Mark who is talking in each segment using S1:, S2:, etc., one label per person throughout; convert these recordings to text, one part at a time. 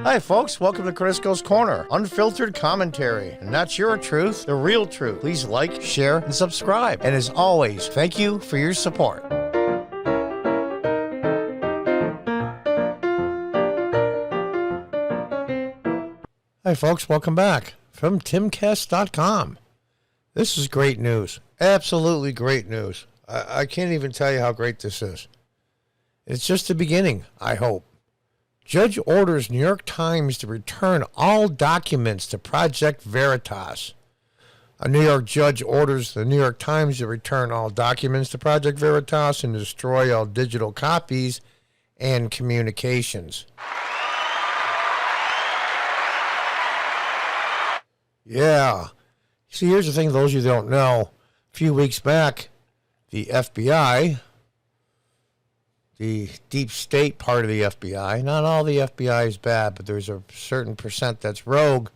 S1: Hi, folks. Welcome to Crisco's Corner. Unfiltered commentary. And that's your truth, the real truth. Please like, share, and subscribe. And as always, thank you for your support. Hi, folks. Welcome back from timcast.com. This is great news. Absolutely great news. I can't even tell you how great this is. It's just the beginning, I hope. Judge orders New York Times to return all documents to Project Veritas. A New York judge orders the New York Times to return all documents to Project Veritas and destroy all digital copies and communications. Yeah. See, here's the thing, those of you who don't know. A few weeks back, the FBI, the deep state part of the FBI, not all the FBI is bad, but there's a certain percent that's rogue,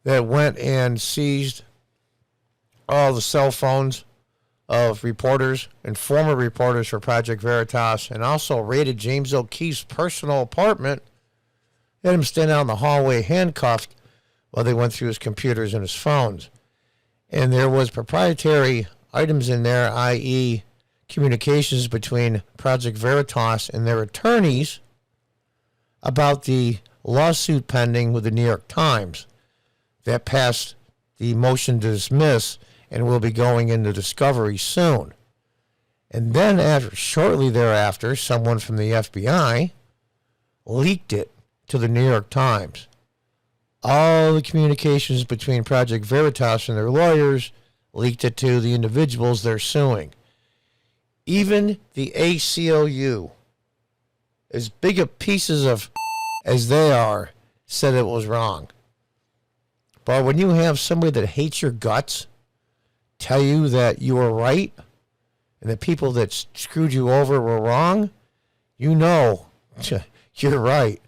S1: that went and seized all the cell phones of reporters and former reporters for Project Veritas, and also raided James O'Keefe's personal apartment, had him stand out in the hallway handcuffed while they went through his computers and his phones. And there was proprietary items in there, i.e., communications between Project Veritas and their attorneys about the lawsuit pending with the New York Times that passed the motion to dismiss and will be going into discovery soon. And then shortly thereafter, someone from the FBI leaked it to the New York Times. All the communications between Project Veritas and their lawyers, leaked it to the individuals they're suing. Even the ACLU, as big a pieces of as they are, said it was wrong. But when you have somebody that hates your guts tell you that you were right and the people that screwed you over were wrong, you know you're right.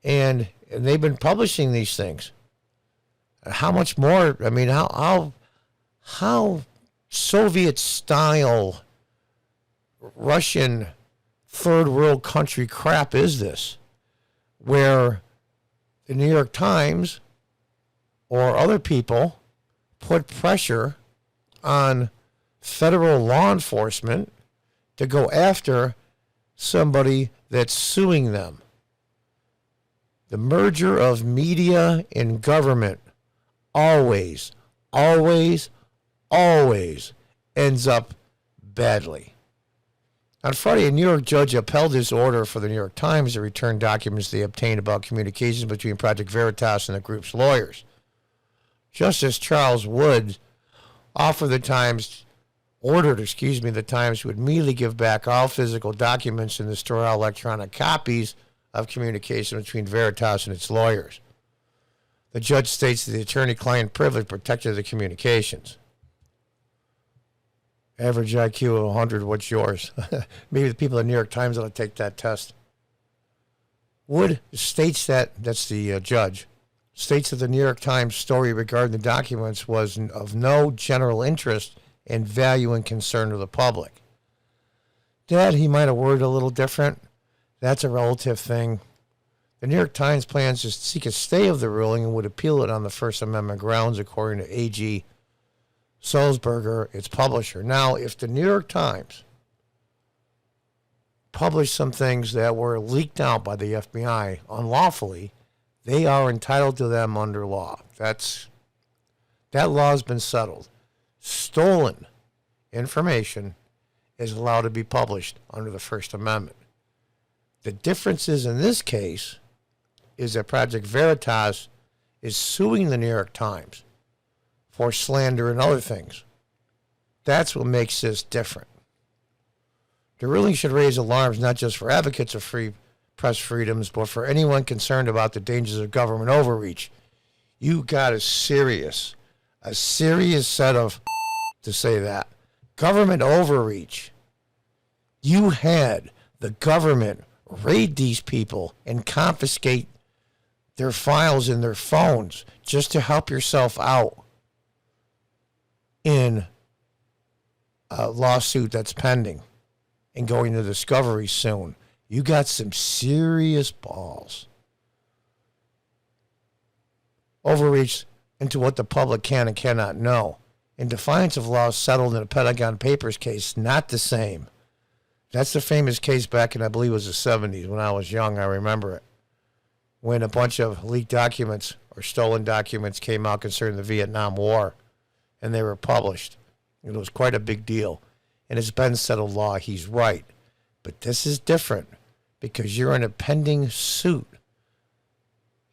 S1: And they've been publishing these things. How much more? I mean, how Soviet-style Russian third world country crap is this, where the New York Times or other people put pressure on federal law enforcement to go after somebody that's suing them? The merger of media and government always ends up badly. On Friday, a New York judge upheld his order for the New York Times to return documents they obtained about communications between Project Veritas and the group's lawyers. Justice Charles Wood ordered the Times to immediately give back all physical documents and destroy all electronic copies of communication between Veritas and its lawyers. The judge states that the attorney-client privilege protected the communications. Average IQ of 100, what's yours? Maybe the people at the New York Times ought to take that test. Wood states that's the judge, states that the New York Times story regarding the documents was of no general interest and value and concern to the public. That he might have worded a little different. That's a relative thing. The New York Times plans to seek a stay of the ruling and would appeal it on the First Amendment grounds, according to A.G. Sulzberger, its publisher. Now, if the New York Times published some things that were leaked out by the FBI unlawfully, they are entitled to them under law. That law has been settled. Stolen information is allowed to be published under the First Amendment. The difference is, in this case, is that Project Veritas is suing the New York Times for slander and other things. That's what makes this different. The ruling should raise alarms not just for advocates of free press freedoms, but for anyone concerned about the dangers of government overreach. You got a serious set of, to say that, government overreach. You had the government raid these people and confiscate their files in their phones just to help yourself out in a lawsuit that's pending and going to discovery soon. You got some serious balls. overreach into what the public can and cannot know. In defiance of laws settled in the Pentagon Papers case, not the same. That's the famous case back in, I believe it was the 70s. When I was young, I remember it. When a bunch of leaked documents or stolen documents came out concerning the Vietnam War, and they were published. It was quite a big deal. And it's been settled law. He's right. But this is different because you're in a pending suit,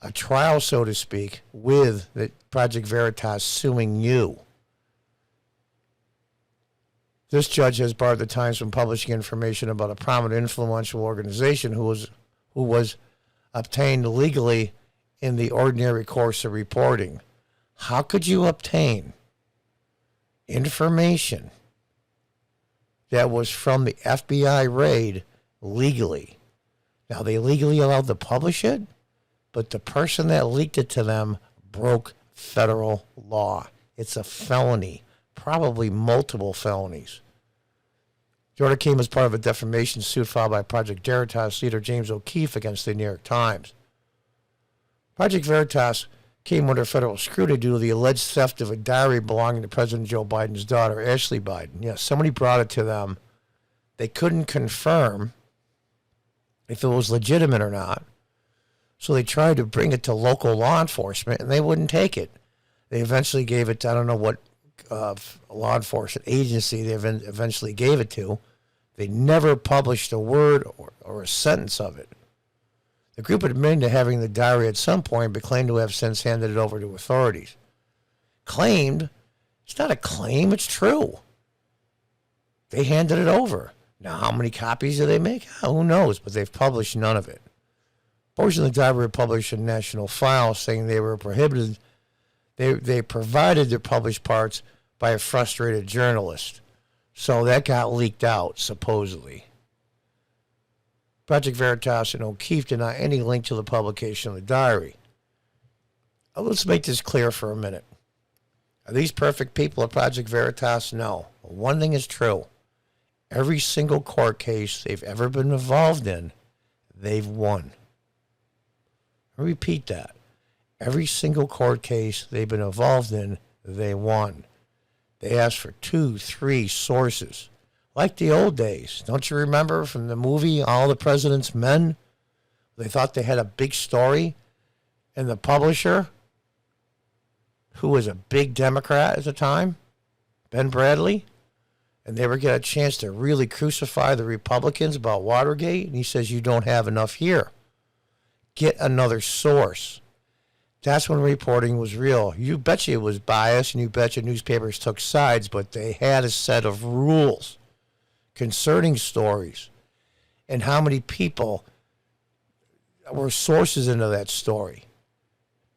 S1: a trial, so to speak, with the Project Veritas suing you. This judge has barred the Times from publishing information about a prominent influential organization who was obtained legally in the ordinary course of reporting. How could you obtain information that was from the FBI raid legally? Now, they legally allowed to publish it, but the person that leaked it to them broke federal law. It's a felony, probably multiple felonies. The order came as part of a defamation suit filed by Project Veritas leader James O'Keefe against the New York Times. Project Veritas came under federal scrutiny due to the alleged theft of a diary belonging to President Joe Biden's daughter, Ashley Biden. Yes, somebody brought it to them. They couldn't confirm if it was legitimate or not, so they tried to bring it to local law enforcement, and they wouldn't take it. They eventually gave it to, I don't know what law enforcement agency they eventually gave it to. They never published a word or a sentence of it. The group admitted to having the diary at some point, but claimed to have since handed it over to authorities. Claimed? It's not a claim, it's true. They handed it over. Now, how many copies do they make? Who knows, but they've published none of it. Portions of the diary were published in national files, saying they were prohibited. They provided their published parts by a frustrated journalist. So that got leaked out, supposedly. Project Veritas and O'Keefe deny any link to the publication of the diary. Let's make this clear for a minute. Are these perfect people at Project Veritas? No. One thing is true. Every single court case they've ever been involved in, they've won. I repeat that. Every single court case they've been involved in, they won. They asked for 2, 3 sources. Like the old days. Don't you remember from the movie All the President's Men? They thought they had a big story, and the publisher, who was a big Democrat at the time, Ben Bradley, and they were getting a chance to really crucify the Republicans about Watergate, and he says, you don't have enough here. Get another source. That's when reporting was real. You betcha it was biased, and you betcha newspapers took sides, but they had a set of rules concerning stories and how many people were sources into that story.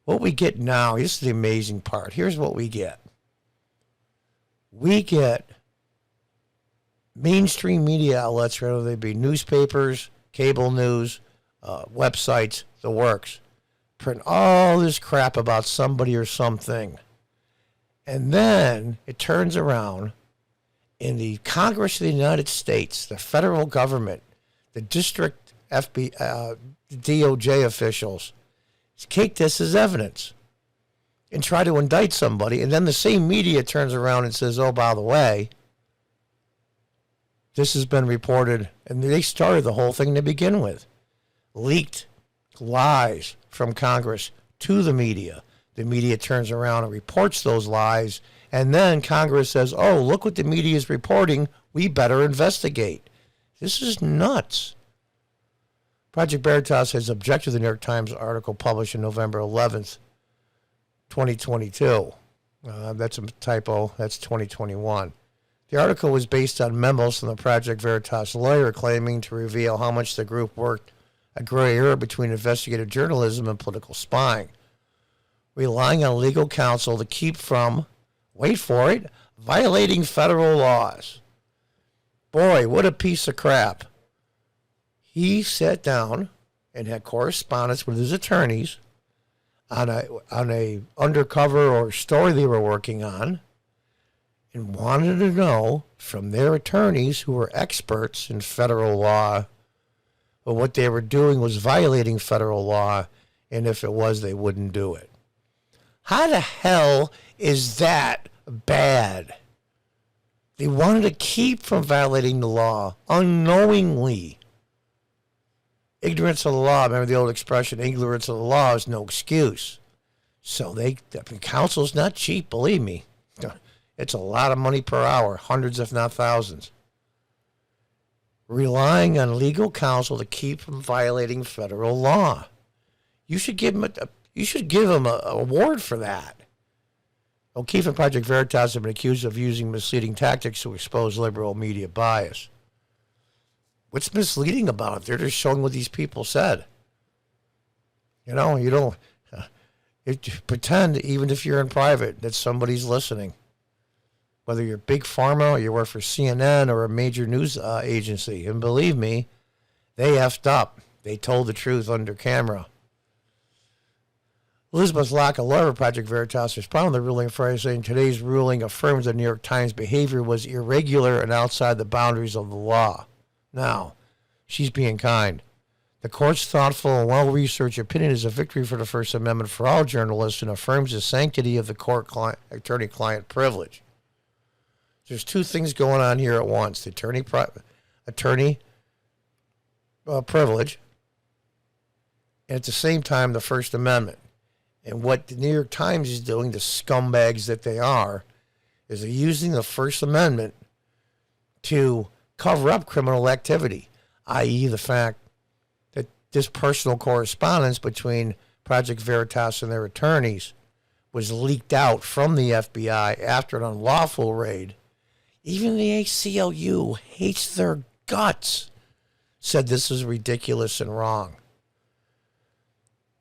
S1: What we get now, this is the amazing part. Here's what we get. We get mainstream media outlets, whether they be newspapers, cable news, websites, the works, print all this crap about somebody or something. And then it turns around in the Congress of the United States, the federal government, the district DOJ officials, take this as evidence and try to indict somebody. And then the same media turns around and says, oh, by the way, this has been reported. And they started the whole thing to begin with. Leaked lies from Congress to the media. The media turns around and reports those lies. And then Congress says, oh, look what the media is reporting. We better investigate. This is nuts. Project Veritas has objected to the New York Times article published on November 11th, 2022. That's a typo. That's 2021. The article was based on memos from the Project Veritas lawyer claiming to reveal how much the group worked a gray area between investigative journalism and political spying, relying on legal counsel to keep from, wait for it, violating federal laws. Boy, what a piece of crap. He sat down and had correspondence with his attorneys on a undercover or story they were working on, and wanted to know from their attorneys, who were experts in federal law, but what they were doing was violating federal law, and if it was, they wouldn't do it. How the hell is that bad? They wanted to keep from violating the law unknowingly. Ignorance of the law, remember the old expression, ignorance of the law is no excuse. So counsel's not cheap, believe me. It's a lot of money per hour, hundreds if not thousands. Relying on legal counsel to keep from violating federal law. You should give them an award for that. O'Keefe and Project Veritas have been accused of using misleading tactics to expose liberal media bias. What's misleading about it? They're just showing what these people said. You don't pretend, even if you're in private, that somebody's listening. Whether you're big pharma or you work for CNN or a major news agency. And believe me, they effed up. They told the truth under camera. Elizabeth Locke, a lawyer of Project Veritas, responded to the ruling Friday, saying today's ruling affirms the New York Times behavior was irregular and outside the boundaries of the law. Now, she's being kind. The court's thoughtful and well-researched opinion is a victory for the First Amendment for all journalists and affirms the sanctity of the attorney-client privilege. There's two things going on here at once. The attorney privilege, and at the same time, the First Amendment. And what the New York Times is doing, the scumbags that they are, is they're using the First Amendment to cover up criminal activity, i.e. the fact that this personal correspondence between Project Veritas and their attorneys was leaked out from the FBI after an unlawful raid. Even the ACLU hates their guts, said this is ridiculous and wrong.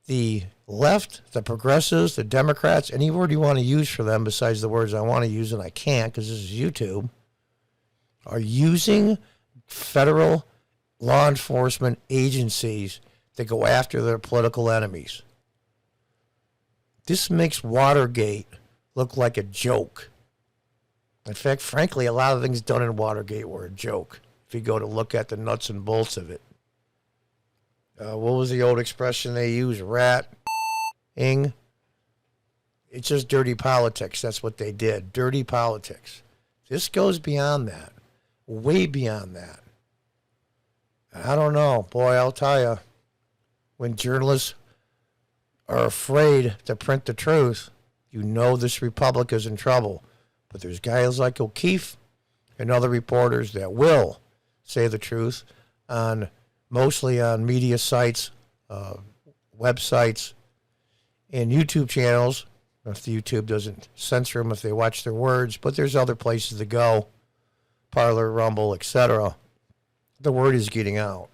S1: The left, the progressives, the Democrats, any word you want to use for them besides the words I want to use and I can't because this is YouTube, are using federal law enforcement agencies to go after their political enemies. This makes Watergate look like a joke. In fact, frankly, a lot of things done in Watergate were a joke if you go to look at the nuts and bolts of it. What was the old expression they use? Rat-ing. It's just dirty politics. That's what they did. Dirty politics. This goes beyond that. Way beyond that. I don't know. Boy, I'll tell you. When journalists are afraid to print the truth, you know this republic is in trouble. But there's guys like O'Keefe and other reporters that will say the truth mostly on media sites, websites, and YouTube channels, if the YouTube doesn't censor them if they watch their words, but there's other places to go, Parler, Rumble, etc. The word is getting out.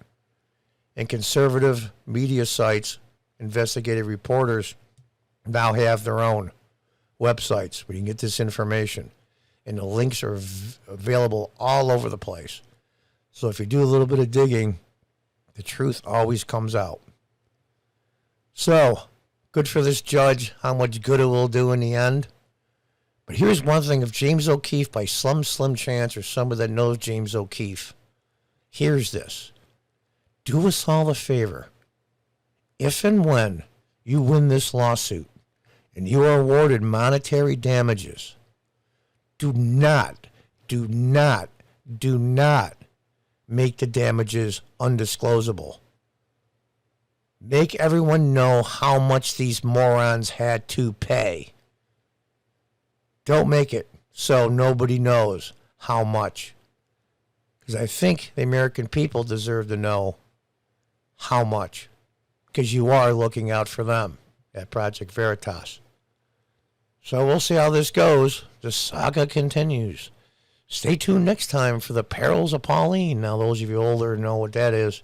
S1: And conservative media sites, investigative reporters, now have their own websites where you can get this information. And the links are available all over the place. So if you do a little bit of digging, the truth always comes out. So, good for this judge, how much good it will do in the end. But here's one thing, if James O'Keefe, by some slim chance, or somebody that knows James O'Keefe, hears this, do us all a favor. If and when you win this lawsuit and you are awarded monetary damages, do not make the damages undisclosable. Make everyone know how much these morons had to pay. Don't make it so nobody knows how much. Because I think the American people deserve to know how much. Because you are looking out for them at Project Veritas. So we'll see how this goes. The saga continues. Stay tuned next time for the Perils of Pauline. Now, those of you older know what that is.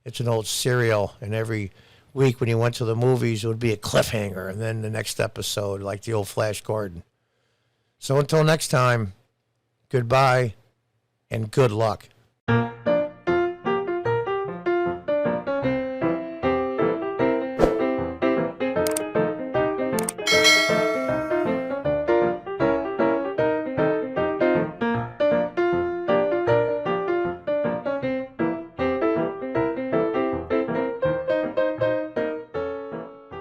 S1: It's an old serial, and every week when you went to the movies, it would be a cliffhanger, and then the next episode, like the old Flash Gordon. So until next time, goodbye and good luck.